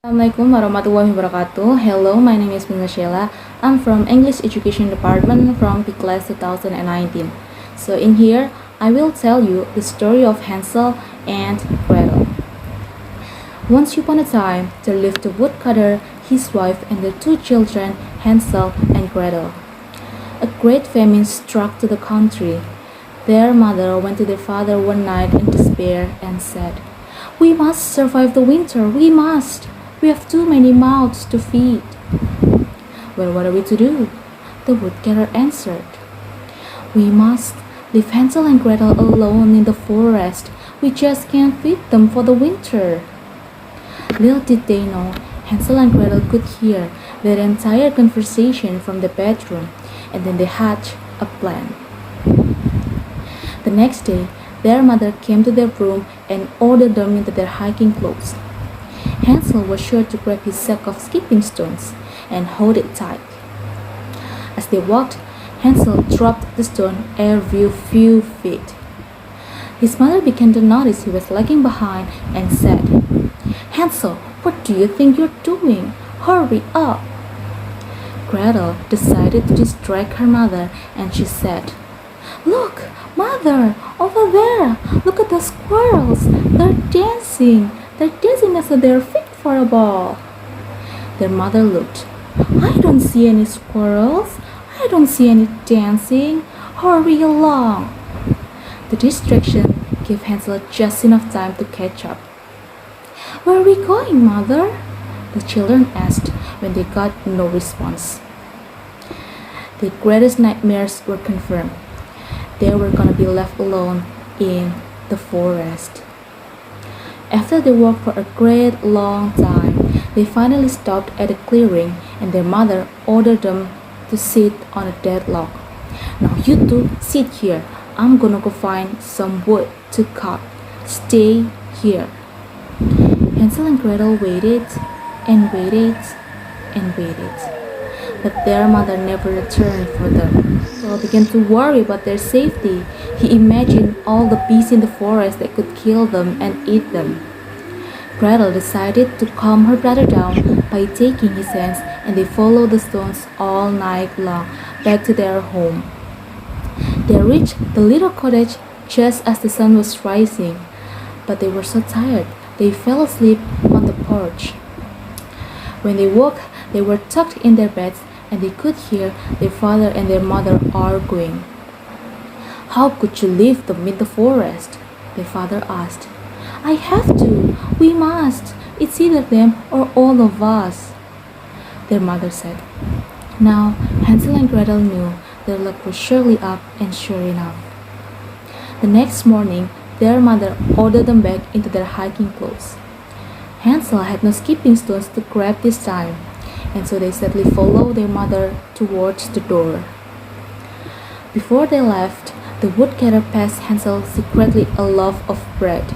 Assalamualaikum warahmatullahi wabarakatuh. Hello, my name is Bonza Sheilla. I'm from English Education Department from P class 2019. So in here, I will tell you the story of Hansel and Gretel. Once upon a time, there lived a woodcutter, his wife, and their two children, Hansel and Gretel. A great famine struck to the country. Their mother went to their father one night in despair and said, "We must survive the winter, we must! We have too many mouths to feed." "Well, what are we to do?" the woodcutter answered. "We must leave Hansel and Gretel alone in the forest. We just can't feed them for the winter." Little did they know, Hansel and Gretel could hear their entire conversation from the bedroom, and then they hatched a plan. The next day, their mother came to their room and ordered them into their hiking clothes. Hansel was sure to grab his sack of skipping stones and hold it tight. As they walked, Hansel dropped the stone every few feet. His mother began to notice he was lagging behind and said, "Hansel, what do you think you're doing? Hurry up!" Gretel decided to distract her mother, and she said, "Look, Mother, over there! Look at the squirrels! They're dancing! They're dancing as though they're fit for a ball." Their mother looked. "I don't see any squirrels. I don't see any dancing. Hurry along." The distraction gave Hansel just enough time to catch up. "Where are we going, Mother?" the children asked when they got no response. Their greatest nightmares were confirmed. They were gonna be left alone in the forest. After they walked for a great long time, they finally stopped at a clearing, and their mother ordered them to sit on a dead log. "Now you two sit here. I'm gonna go find some wood to cut. Stay here." Hansel and Gretel waited and waited and waited, but their mother never returned for them. Hansel began to worry about their safety. He imagined all the beasts in the forest that could kill them and eat them. Gretel decided to calm her brother down by taking his hands, and they followed the stones all night long back to their home. They reached the little cottage just as the sun was rising, but they were so tired they fell asleep on the porch. When they woke, they were tucked in their beds, and they could hear their father and their mother arguing. "How could you leave them in the forest?" their father asked. "I have to. We must. It's either them or all of us," their mother said. Now Hansel and Gretel knew their luck was surely up, and sure enough, the next morning their mother ordered them back into their hiking clothes. Hansel had no skipping stones to grab this time, and so they sadly followed their mother towards the door. Before they left, the woodcutter passed Hansel secretly a loaf of bread.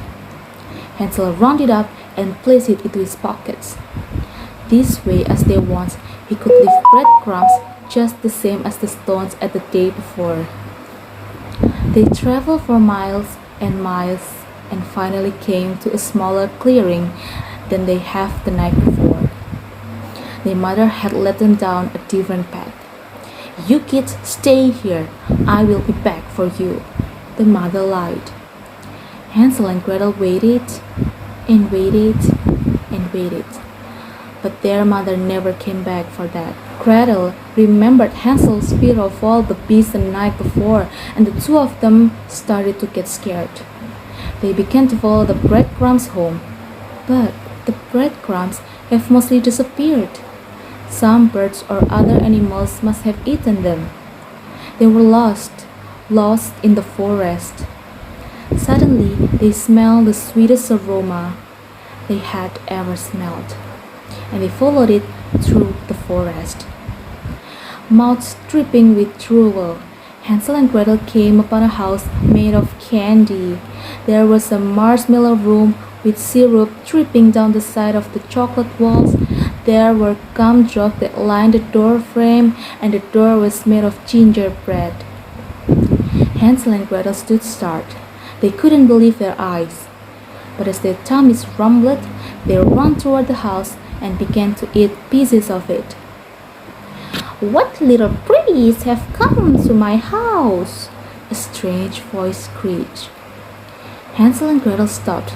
Hansel rounded it up and placed it into his pockets. This way, as they once, he could leave breadcrumbs just the same as the stones at the day before. They traveled for miles and miles and finally came to a smaller clearing than they had the night before. Their mother had led them down a different path. "You kids stay here. I will be back for you," the mother lied. Hansel and Gretel waited and waited and waited, but their mother never came back for that. Gretel remembered Hansel's fear of all the beasts the night before, and the two of them started to get scared. They began to follow the breadcrumbs home, but the breadcrumbs have mostly disappeared. Some birds or other animals must have eaten them. They were lost in the forest. Suddenly, they smelled the sweetest aroma they had ever smelled, and they followed it through the forest. Mouths dripping with drool, Hansel and Gretel came upon a house made of candy. There was a marshmallow room with syrup dripping down the side of the chocolate walls. There were gumdrops that lined the door frame, and the door was made of gingerbread. Hansel and Gretel stood startled. They couldn't believe their eyes. But as their tummies rumbled, they ran toward the house and began to eat pieces of it. "What little pretties have come to my house?" a strange voice screeched. Hansel and Gretel stopped,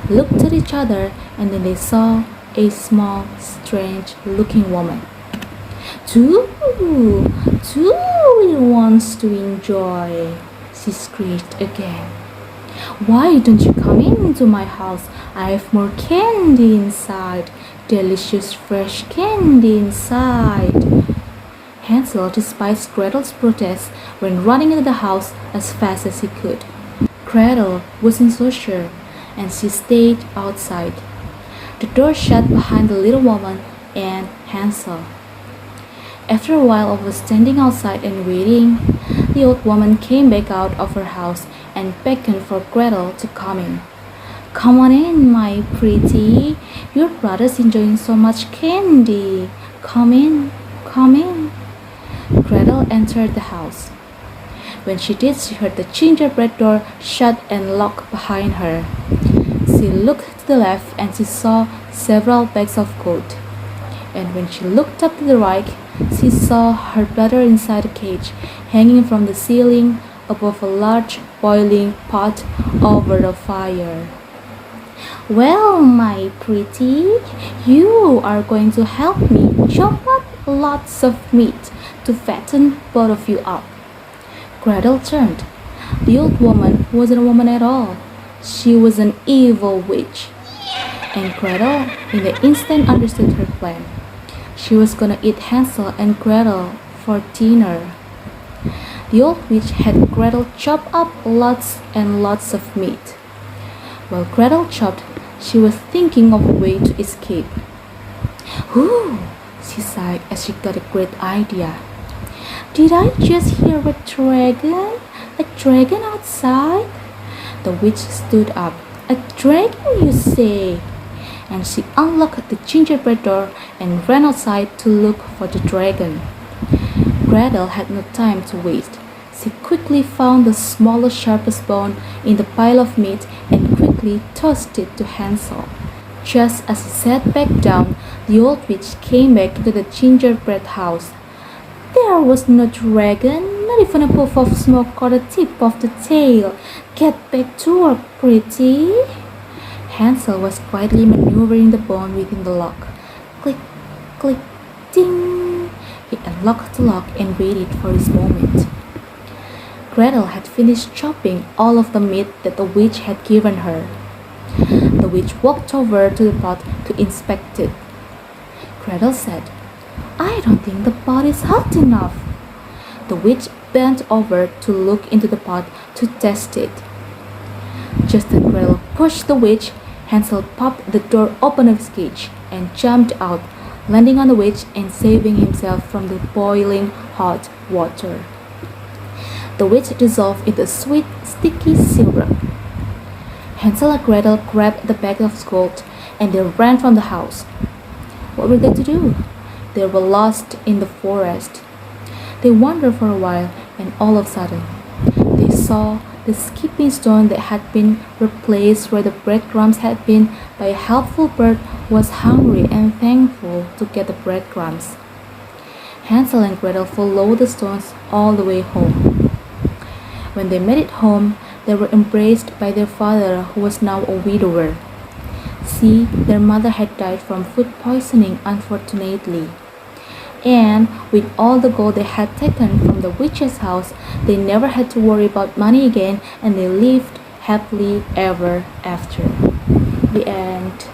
looked at each other, and then they saw a small, strange-looking woman. Two little ones to enjoy," she screeched again. "Why don't you come into my house? I have more candy inside, delicious fresh candy inside." Hansel, despite Gretel's protest, went running into the house as fast as he could. Gretel wasn't so sure, and she stayed outside. The door shut behind the little woman and Hansel. After a while of standing outside and waiting, the old woman came back out of her house and beckoned for Gretel to come in. "Come on in, my pretty. Your brother's enjoying so much candy. Come in, come in." Gretel entered the house. When she did, she heard the gingerbread door shut and lock behind her. She looked to the left and she saw several bags of gold. And when she looked up to the right, she saw her brother inside a cage, hanging from the ceiling above a large boiling pot over the fire. "Well, my pretty, you are going to help me chop up lots of meat to fatten both of you up." Gretel turned. The old woman wasn't a woman at all. She was an evil witch. And Gretel in the instant understood her plan. She was gonna eat Hansel and Gretel for dinner. The old witch had Gretel chop up lots and lots of meat. While Gretel chopped, she was thinking of a way to escape. "Whew," she sighed as she got a great idea. "Did I just hear a dragon? A dragon outside?" The witch stood up. "A dragon, you say?" And she unlocked the gingerbread door and ran outside to look for the dragon. Gretel had no time to waste. She quickly found the smallest, sharpest bone in the pile of meat and quickly tossed it to Hansel. Just as he sat back down, the old witch came back into the gingerbread house. "There was no dragon, not even a puff of smoke or the tip of the tail. Get back to work, pretty." Hansel was quietly maneuvering the bone within the lock. Click, click, ding! He unlocked the lock and waited for his moment. Gretel had finished chopping all of the meat that the witch had given her. The witch walked over to the pot to inspect it. Gretel said, "I don't think the pot is hot enough." The witch bent over to look into the pot to test it. Just as Gretel pushed the witch, Hansel popped the door open of his cage and jumped out, landing on the witch and saving himself from the boiling hot water. The witch dissolved into sweet, sticky syrup. Hansel and Gretel grabbed the bag of gold and they ran from the house. What were they to do? They were lost in the forest. They wandered for a while and all of a sudden, they saw the skipping stone that had been replaced where the breadcrumbs had been by a helpful bird was hungry and thankful to get the breadcrumbs. Hansel and Gretel followed the stones all the way home. When they made it home, they were embraced by their father, who was now a widower. See, their mother had died from food poisoning, unfortunately. And with all the gold they had taken from the witch's house, they never had to worry about money again, and they lived happily ever after. The end.